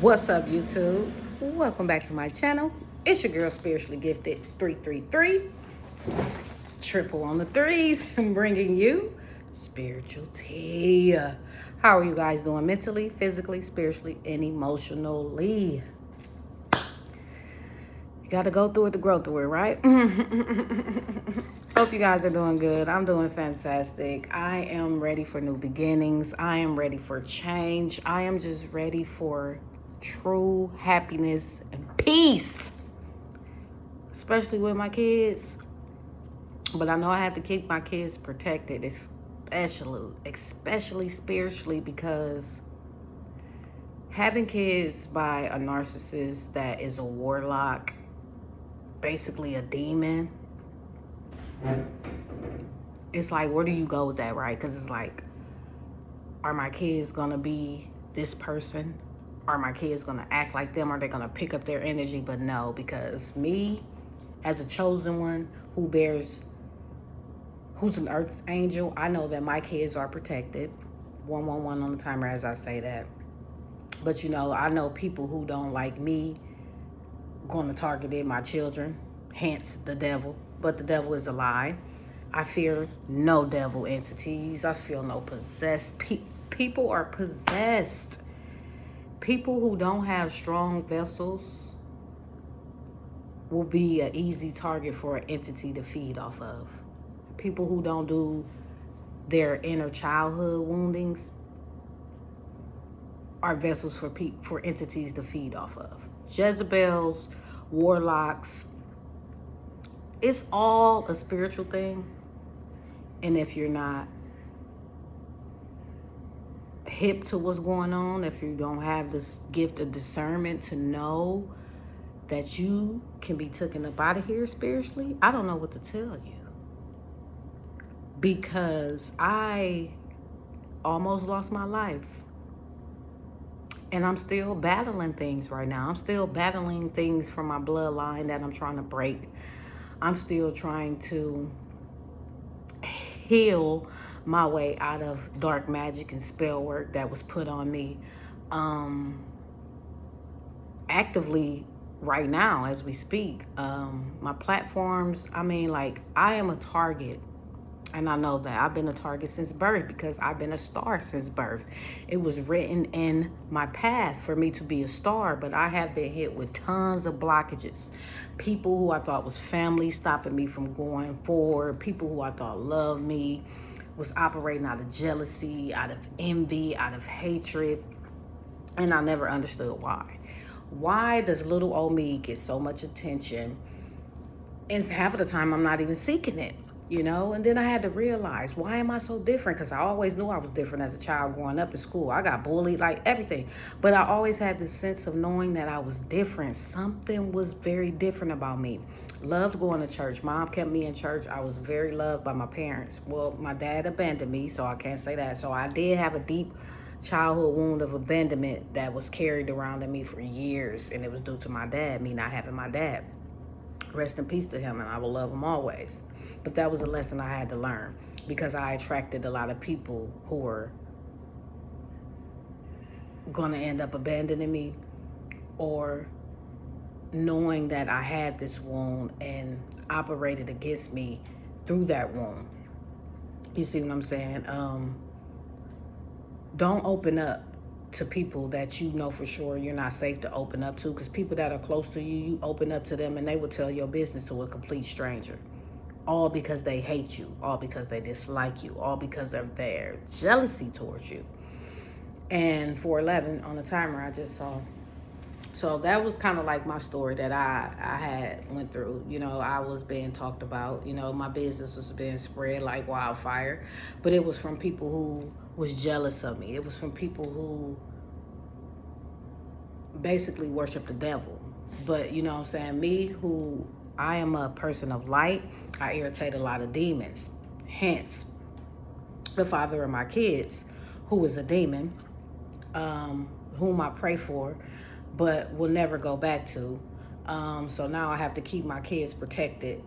What's up, YouTube? Welcome back to my channel. It's your girl, Spiritually Gifted 333. Triple on the threes. I'm bringing you spiritual tea. How are you guys doing mentally, physically, spiritually, and emotionally? You got to go through it to grow through it, right? Hope you guys are doing good. I'm doing fantastic. I am ready for new beginnings. I am ready for change. I am just ready for true happiness and peace, especially with my kids. But I know I have to keep my kids protected, especially spiritually, because having kids by a narcissist that is a warlock, basically a demon, it's like, where do you go with that, right? Because it's like, are my kids gonna be this person? Are my kids gonna act like them? Are they gonna pick up their energy? But no, because me, as a chosen one who's an earth angel, I know that my kids are protected. 111 on the timer as I say that. But I know people who don't like me gonna target my children, hence the devil. But the devil is a lie. I fear no devil entities. I feel no possessed. People are possessed. People who don't have strong vessels will be an easy target for an entity to feed off of. People who don't do their inner childhood woundings are vessels for entities to feed off of. Jezebels, warlocks, it's all a spiritual thing. And if you're not hip to what's going on, if you don't have this gift of discernment to know that you can be taken up out of here spiritually, I don't know what to tell you. Because I almost lost my life. And I'm still battling things right now. I'm still battling things from my bloodline that I'm trying to break. I'm still trying to heal my way out of dark magic and spell work that was put on me actively right now as we speak. My platforms, I am a target. And I know that I've been a target since birth because I've been a star since birth. It was written in my path for me to be a star, but I have been hit with tons of blockages. People who I thought was family stopping me from going forward. People who I thought loved me was operating out of jealousy, out of envy, out of hatred. And I never understood why. Why does little old me get so much attention? And half of the time I'm not even seeking it. And then I had to realize, why am I so different? Because I always knew I was different as a child growing up in school. I got bullied, like everything. But I always had this sense of knowing that I was different. Something was very different about me. Loved going to church. Mom kept me in church. I was very loved by my parents. Well, my dad abandoned me, so I can't say that. So I did have a deep childhood wound of abandonment that was carried around in me for years. And it was due to my dad, me not having my dad. Rest in peace to him, and I will love him always. But that was a lesson I had to learn because I attracted a lot of people who were going to end up abandoning me or knowing that I had this wound and operated against me through that wound. You see what I'm saying? Don't open up to people that you know for sure you're not safe to open up to, because people that are close to you, you open up to them and they will tell your business to a complete stranger. All because they hate you, all because they dislike you, all because of their jealousy towards you. And 411 on the timer I just saw. So that was kind of like my story that I had went through. I was being talked about. My business was being spread like wildfire. But it was from people who was jealous of me. It was from people who basically worship the devil. But you know what I'm saying? Me, who I am a person of light, I irritate a lot of demons. Hence, the father of my kids, who is a demon, whom I pray for, but will never go back to. So now I have to keep my kids protected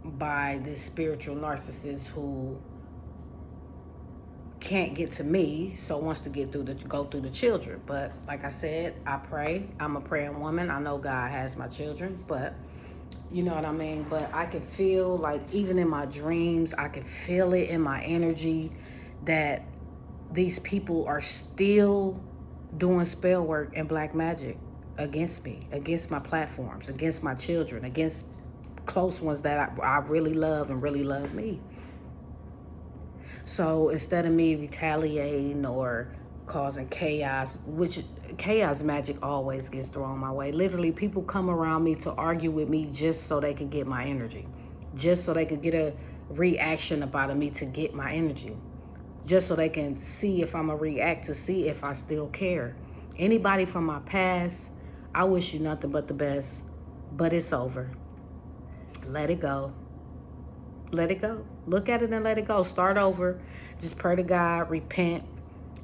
by this spiritual narcissist who can't get to me, so wants to go through the children. But like I said, I pray. I'm a praying woman. I know God has my children, but you know what I mean? But I can feel, like, even in my dreams, I can feel it in my energy that these people are still doing spell work and black magic against me, against my platforms, against my children, against close ones that I really love and really love me. So instead of me retaliating or causing chaos, which chaos magic always gets thrown my way. Literally, people come around me to argue with me just so they can get my energy, just so they can get a reaction about me to get my energy, just so they can see if I'm going to react, to see if I still care. Anybody from my past, I wish you nothing but the best, but it's over. Let it go. Let it go. Look at it and let it go. Start over. Just pray to God, repent,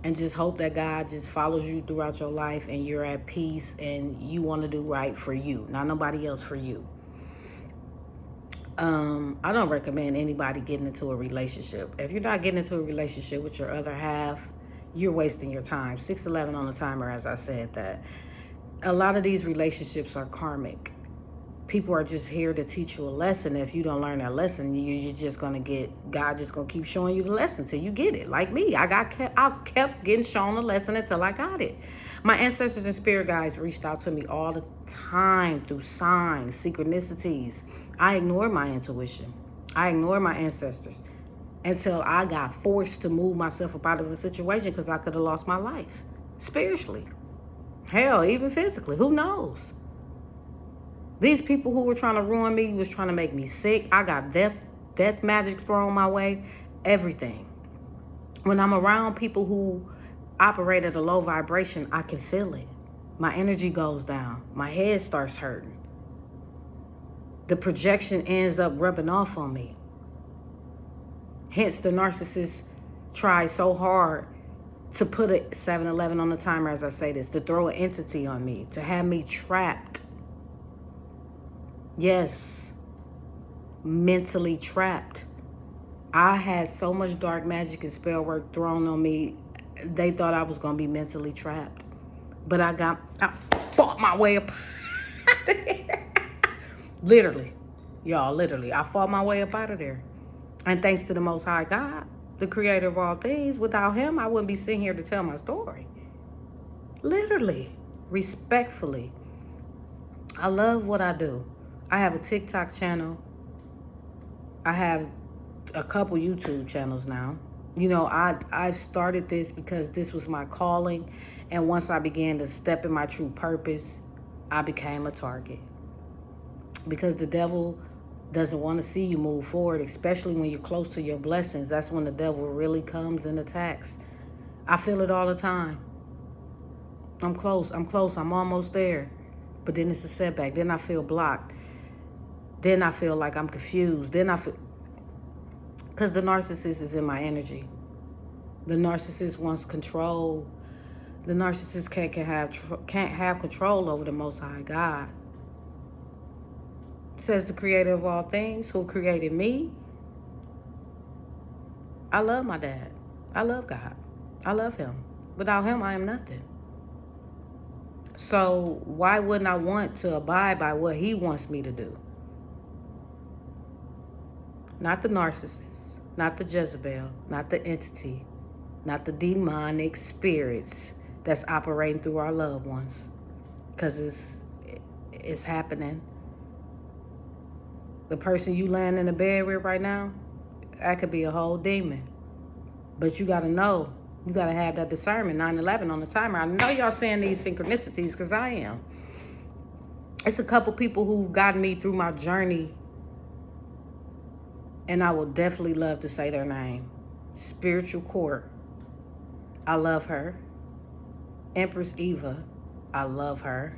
and just hope that God just follows you throughout your life and you're at peace and you want to do right for you, not nobody else, for you. I don't recommend anybody getting into a relationship. If you're not getting into a relationship with your other half, you're wasting your time. 6:11 on the timer, as I said that. A lot of these relationships are karmic. People are just here to teach you a lesson. If you don't learn that lesson, you're just going to get, God just going to keep showing you the lesson till you get it. Like me, I kept getting shown the lesson until I got it. My ancestors and spirit guides reached out to me all the time through signs, synchronicities. I ignored my intuition. I ignored my ancestors until I got forced to move myself up out of a situation because I could have lost my life spiritually. Hell, even physically. Who knows? These people who were trying to ruin me was trying to make me sick. I got death magic thrown my way, everything. When I'm around people who operate at a low vibration, I can feel it. My energy goes down. My head starts hurting. The projection ends up rubbing off on me. Hence, the narcissist tries so hard to put a 7-11 on the timer, as I say this, to throw an entity on me, to have me trapped. Yes, mentally trapped. I had so much dark magic and spell work thrown on me, they thought I was going to be mentally trapped. But I fought my way up out of there. Literally, y'all, literally, I fought my way up out of there. And thanks to the Most High God, the creator of all things, without him, I wouldn't be sitting here to tell my story. Literally, respectfully. I love what I do. I have a TikTok channel. I have a couple YouTube channels now. You know, I've started this because this was my calling. And once I began to step in my true purpose, I became a target. Because the devil doesn't want to see you move forward, especially when you're close to your blessings. That's when the devil really comes and attacks. I feel it all the time. I'm close, I'm almost there. But then it's a setback. Then I feel blocked. Then I feel like I'm confused. Then I feel... Because the narcissist is in my energy. The narcissist wants control. The narcissist can't have control over the Most High God. Says the creator of all things, who created me. I love my dad. I love God. I love him. Without him, I am nothing. So why wouldn't I want to abide by what he wants me to do? Not the narcissist, not the Jezebel, not the entity, not the demonic spirits that's operating through our loved ones. Because it's happening. The person you laying in the bed with right now, that could be a whole demon. But you got to know. You got to have that discernment. 9/11 on the timer. I know y'all saying these synchronicities because I am. It's a couple people who've gotten me through my journey. And I will definitely love to say their name. Spiritual Court. I love her. Empress Eva. I love her.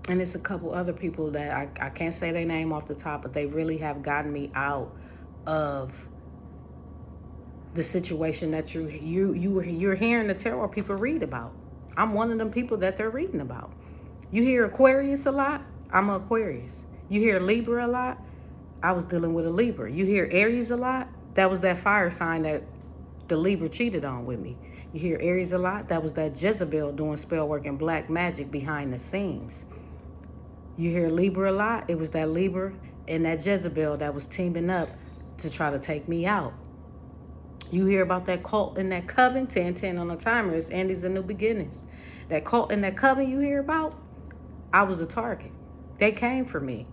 And it's a couple other people that I can't say their name off the top, but they really have gotten me out of the situation that you're hearing the tarot people read about. I'm one of them people that they're reading about. You hear Aquarius a lot? I'm an Aquarius. You hear Libra a lot? I was dealing with a Libra. You hear Aries a lot? That was that fire sign that the Libra cheated on with me. You hear Aries a lot? That was that Jezebel doing spell work and black magic behind the scenes. You hear Libra a lot? It was that Libra and that Jezebel that was teaming up to try to take me out. You hear about that cult and that coven, 1010 on the timer. It's Andy's and New Beginnings. That cult and that coven you hear about, I was the target. They came for me.